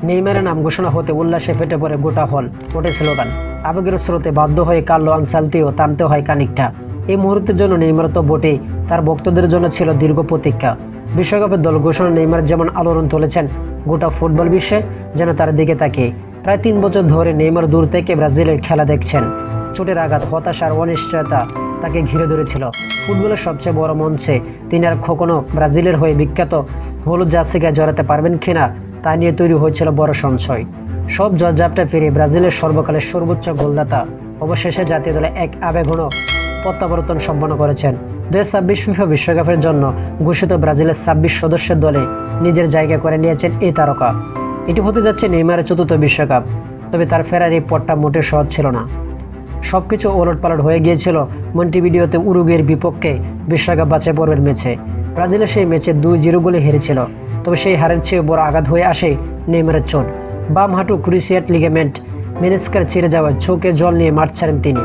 নেইমারের নাম ঘোষণা হতে উল্লাসে ফেটে পড়ে গোটা হল, ওঠে স্লোগান। আবেগের স্রোতে বাধ্য হয়ে কার্লো আনসালতিও টানতে হয় খানিকটা। এই মুহূর্তের জন্য নেইমার তো বটেই, তার ভক্তদের জন্য ছিল দীর্ঘ প্রতীক্ষা। বিশ্বকাপের দল ঘোষণা নেইমার যেমন আলোড়ন তুলেছেন গোটা ফুটবল বিশ্বে যেন তার দিকে তাকিয়ে। প্রায় 3 বছর ধরে নেইমার দূর থেকে ব্রাজিলের খেলা দেখছেন। চোটের আঘাত, হতাশার অনিশ্চয়তা তাকে ঘিরে ধরেছিল। ফুটবলের সবচেয়ে বড় মঞ্চে তিনি আর কখনো ব্রাজিলের হয়ে বিখ্যাত হলুদ জার্সিগায় জড়াতে পারবেন কিনা তা নিয়ে তৈরি হয়েছিল বড় সংশয়। সব জয়জাপটা ফিরে ব্রাজিলের সর্বকালের সর্বোচ্চ গোলদাতা অবশেষে জাতীয় দলে এক আবেগঘন প্রত্যাবর্তন সম্পন্ন করেছেন। 2026 ফিফা বিশ্বকাপের জন্য ঘোষিত ব্রাজিলের 26 সদস্যের দলে নিজের জায়গা করে নিয়েছেন এই তারকা। এটি হতে যাচ্ছে নেইমারের 4র্থ বিশ্বকাপ। তবে তার ফেরার এই পথটা মোটেও সহজ ছিল না। সবকিছু ওলটপালট হয়ে গিয়েছিল মন্টিভিডিওতে উরুগুয়ের বিপক্ষে বিশ্বকাপ বাছাই পর্বের ম্যাচে। ব্রাজিলের সেই ম্যাচে 2-0 গোলে হেরেছিল। তবে সেই হারের চেয়ে বড় আঘাত হয়ে আসে নেইমারের চোট। বাম হাঁটু ক্রুসিয়েট লিগামেন্ট মেনিস্কার ছিঁড়ে যাওয়ায় চোখে জল নিয়ে মাঠ ছাড়েন তিনি।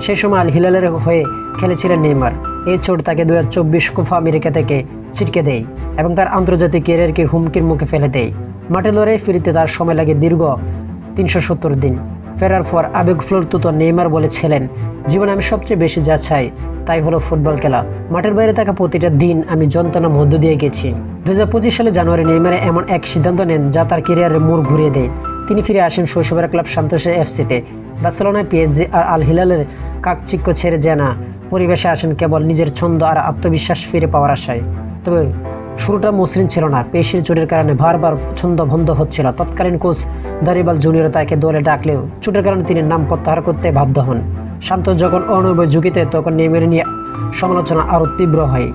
সেই সময় আল হিলালের হয়ে খেলেছিলেন নেইমার। এই চোট তাকে 2024 কোপা আমেরিকা থেকে ছিটকে দেয় এবং তার আন্তর্জাতিক ক্যারিয়ারকে হুমকির মুখে ফেলে দেয়। মাঠে লড়াই ফিরতে তার সময় লাগে দীর্ঘ 370 দিন। ফেরার পর আবেগফ্লোরতুত নেইমার বলেছিলেন, জীবনে আমি সবচেয়ে বেশি যা চাই তাই হলো ফুটবল খেলা। মাঠের বাইরে থাকা প্রতিটা দিন আমি যন্ত্রণার মধ্য দিয়ে গেছি। 2025 সালে জানুয়ারি নেইমারে এমন এক সিদ্ধান্ত নেন যা তার ক্যারিয়ারের মোড় ঘুরিয়ে দেয়। তিনি ফিরে আসেন শৈশবের ক্লাব সান্তোসের এফসিতে। বার্সেলোনায় পিএসজি আর আল হিলালের কাকচিক্য ছেড়ে যায় না, পরিবেশে আসেন কেবল নিজের ছন্দ আর আত্মবিশ্বাস ফিরে পাওয়ার আশায়। তবে শুরুটা মসৃণ ছিল না। পেশির চোটের কারণে বারবার ছন্দ বন্ধ হচ্ছিল। তৎকালীন কোচ দারিবাল জুনিয়র তাকে দলে ডাকলেও চোটের কারণে তিনি নাম প্রত্যাহার করতে বাধ্য হন। সান্তোস যখন অনবয় ঝুঁকিতে তখন নেইমার নিয়ে সমালোচনা আরও তীব্র হয়।